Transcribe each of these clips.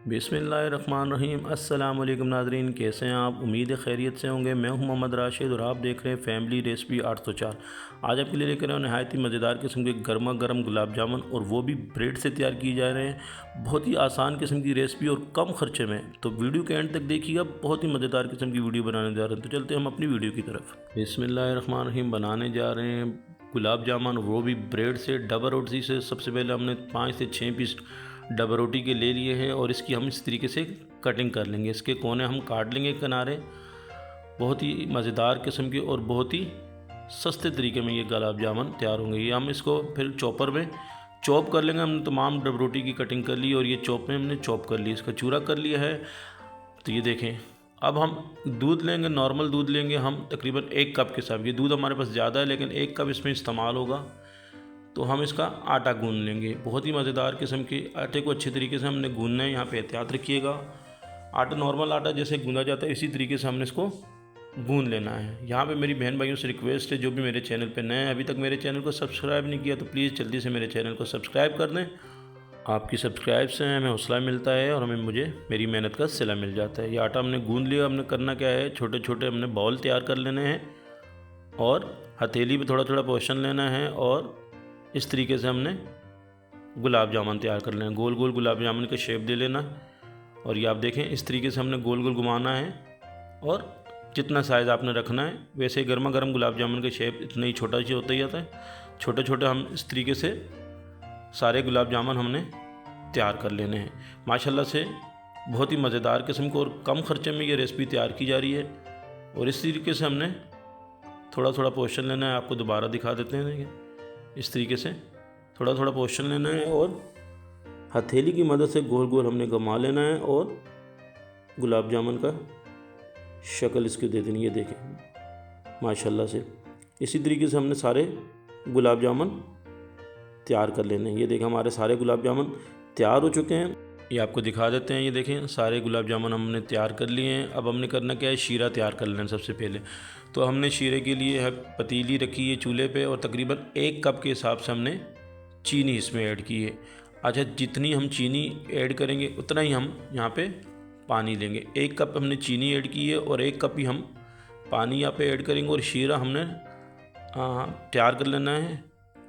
बिस्मिल्लाहिर्रहमानिर्रहीम। अस्सलाम वालेकुम नाज़रीन, कैसे हैं आप? उम्मीद है खैरियत से होंगे। मैं हूं मोहम्मद राशिद और आप देख रहे हैं फैमिली रेसिपी 804। आज आपके लिए लेकर आए नहायत ही मज़ेदार किस्म के गर्मा गर्म गुलाब जामुन, और वो भी ब्रेड से तैयार किए जा रहे हैं। बहुत ही आसान किस्म की रेसिपी और कम खर्चे में, तो वीडियो के एंड तक देखिएगा। बहुत ही मज़ेदार किस्म की वीडियो बनाने जा रहे हैं, तो चलते हैं हम अपनी वीडियो की तरफ। बिस्मिल्लाहिर्रहमानिर्रहीम। बनाने जा रहे हैं गुलाब जामुन, वो भी ब्रेड से, डबल रोटी से। सबसे पहले हमने 5 से 6 पीस डबल रोटी के ले लिए हैं और इसकी हम इस तरीके से कटिंग कर लेंगे। इसके कोने हम काट लेंगे किनारे। बहुत ही मज़ेदार किस्म के और बहुत ही सस्ते तरीके में ये गुलाब जामुन तैयार होंगे। ये हम इसको फिर चॉपर में चॉप कर लेंगे। हमने तमाम डबल रोटी की कटिंग कर ली और ये चॉप में हमने चॉप कर ली, इसका चूरा कर लिया है। तो ये देखें, अब हम दूध लेंगे, नॉर्मल दूध लेंगे हम तकरीबन 1 कप के साथ। ये दूध हमारे पास ज़्यादा है लेकिन 1 कप इसमें इस्तेमाल होगा। तो हम इसका आटा गूंद लेंगे। बहुत ही मज़ेदार किस्म के आटे को अच्छे तरीके से हमने गूंदना है। यहाँ पे एहतियात रखिएगा, आटा नॉर्मल आटा जैसे गूंदा जाता है इसी तरीके से हमने इसको गूंद लेना है। यहाँ पे मेरी बहन भाइयों से रिक्वेस्ट है, जो भी मेरे चैनल पे नए हैं, अभी तक मेरे चैनल को सब्सक्राइब नहीं किया तो प्लीज़ जल्दी से मेरे चैनल को सब्सक्राइब कर दें। आपकी सब्सक्राइब से हमें हौसला मिलता है और मुझे मेरी मेहनत का सिला मिल जाता है। ये आटा हमने गूंद लिया। हमने करना क्या है, छोटे छोटे हमने बॉल तैयार कर लेने हैं और हथेली पर थोड़ा थोड़ा पोर्शन लेना है और इस तरीके से हमने गुलाब जामुन तैयार कर लेना। गोल गोल गुलाब जामुन का शेप दे लेना। और ये आप देखें, इस तरीके से हमने गोल गोल घुमाना है और जितना साइज़ आपने रखना है वैसे गर्मा गर्म गुलाब जामुन का शेप इतना ही छोटा सा होता ही जाता है। छोटे छोटे हम इस तरीके से सारे गुलाब जामुन हमने तैयार कर लेने हैं। माशाल्लाह से बहुत ही मज़ेदार किस्म को और कम खर्चे में ये रेसिपी तैयार की जा रही है। और इस तरीके से हमने थोड़ा थोड़ा पोर्शन लेना है। आपको दोबारा दिखा देते हैं। इस तरीके से थोड़ा थोड़ा पोर्शन लेना है और हथेली की मदद से गोल गोल हमने घुमा लेना है और गुलाब जामुन का शक्ल इसकी दे देनी है। देखें माशाल्लाह से इसी तरीके से हमने सारे गुलाब जामुन तैयार कर लेने हैं। ये देखें, हमारे सारे गुलाब जामुन तैयार हो चुके हैं। ये आपको दिखा देते हैं। ये देखें, सारे गुलाब जामुन हमने तैयार कर लिए हैं। अब हमने करना क्या है, शीरा तैयार कर लेना सबसे पहले। तो हमने शीरे के लिए है पतीली रखी है चूल्हे पे और तकरीबन 1 कप के हिसाब से हमने चीनी इसमें ऐड की है। अच्छा, जितनी हम चीनी ऐड करेंगे उतना ही हम यहाँ पे पानी लेंगे। 1 कप हमने चीनी ऐड की है और 1 कप ही हम पानी यहाँ पे ऐड करेंगे। और शीरा हमने तैयार कर लेना है।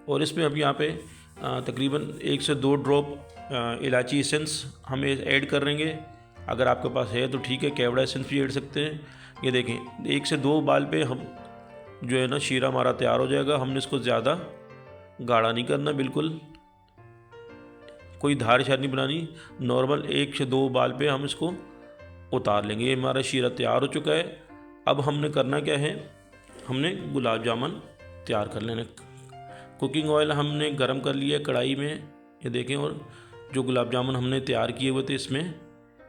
और इसमें अब यहाँ पे तकरीबन 1 से 2 ड्रॉप इलायची एसेंस हम ऐड कर लेंगे। अगर आपके पास है तो ठीक है, केवड़ा एसेंस भी ऐड सकते हैं। ये देखें, 1 से 2 उबाल पे हम जो है ना शीरा हमारा तैयार हो जाएगा। हमने इसको ज़्यादा गाढ़ा नहीं करना, बिल्कुल कोई धार शार नहीं बनानी। नॉर्मल 1 से 2 उबाल पे हम इसको उतार लेंगे। ये हमारा शीरा तैयार हो चुका है। अब हमने करना क्या है, हमने गुलाब जामुन तैयार कर लेना। कुकिंग ऑयल हमने गर्म कर लिया कढ़ाई में। ये देखें, और जो गुलाब जामुन हमने तैयार किए हुए थे इसमें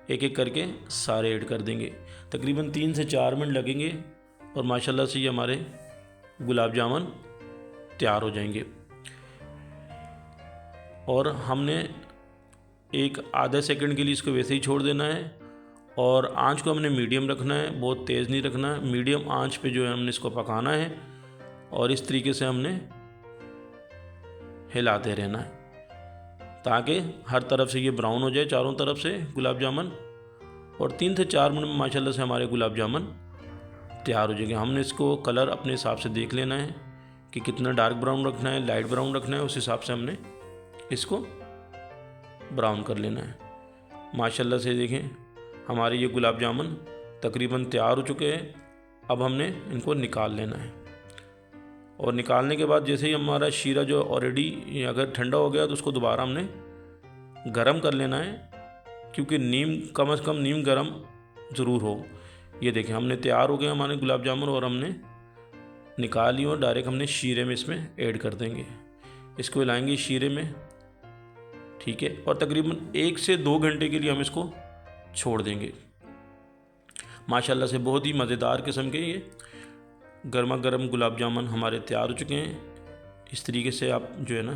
एक एक करके सारे ऐड कर देंगे। तकरीबन 3 से 4 मिनट लगेंगे और माशाल्लाह से ये हमारे गुलाब जामुन तैयार हो जाएंगे। और हमने एक आधा सेकंड के लिए इसको वैसे ही छोड़ देना है और आंच को हमने मीडियम रखना है, बहुत तेज़ नहीं रखना है। मीडियम आंच पे जो है हमने इसको पकाना है और इस तरीके से हमने हिलाते रहना है ताकि हर तरफ से ये ब्राउन हो जाए, चारों तरफ से गुलाब जामुन। और 3 से 4 मिनट में माशाल्लाह से हमारे गुलाब जामुन तैयार हो जाएंगे। हमने इसको कलर अपने हिसाब से देख लेना है कि कितना डार्क ब्राउन रखना है, लाइट ब्राउन रखना है, उस हिसाब से हमने इसको ब्राउन कर लेना है। माशाल्लाह से देखें, हमारे ये गुलाब जामुन तकरीबन तैयार हो चुके हैं। अब हमने इनको निकाल लेना है। और निकालने के बाद जैसे ही हमारा शीरा जो ऑलरेडी अगर ठंडा हो गया तो उसको दोबारा हमने गरम कर लेना है, क्योंकि नीम कम से कम नीम गरम ज़रूर हो। ये देखें, हमने तैयार हो गए हमारे गुलाब जामुन और हमने निकाल लिए और डायरेक्ट हमने शीरे में इसमें ऐड कर देंगे। इसको हिलाएंगे शीरे में, ठीक है। और तकरीबन 1 से 2 घंटे के लिए हम इसको छोड़ देंगे। माशाल्लाह से बहुत ही मज़ेदार किस्म के ये गर्मा गर्म गुलाब जामुन हमारे तैयार हो चुके हैं। इस तरीके से आप जो है ना,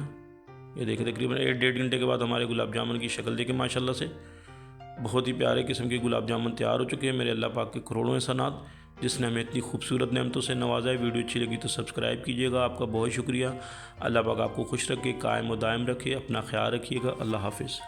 ये देखें, तकरीबन 1-1.5 घंटे के बाद हमारे गुलाब जामुन की शक्ल देखें। माशाल्लाह से बहुत ही प्यारे किस्म के गुलाब जामुन तैयार हो चुके हैं। मेरे अल्लाह पाक के करोड़ों एहसानात जिसने हमें इतनी खूबसूरत नेमतों से नवाजा है। वीडियो अच्छी लगी तो सब्सक्राइब कीजिएगा। आपका बहुत शुक्रिया। अल्लाह पाक आपको खुश रखे, कायम व दायम रखे। अपना ख्याल रखिएगा। अल्लाह हाफिज़।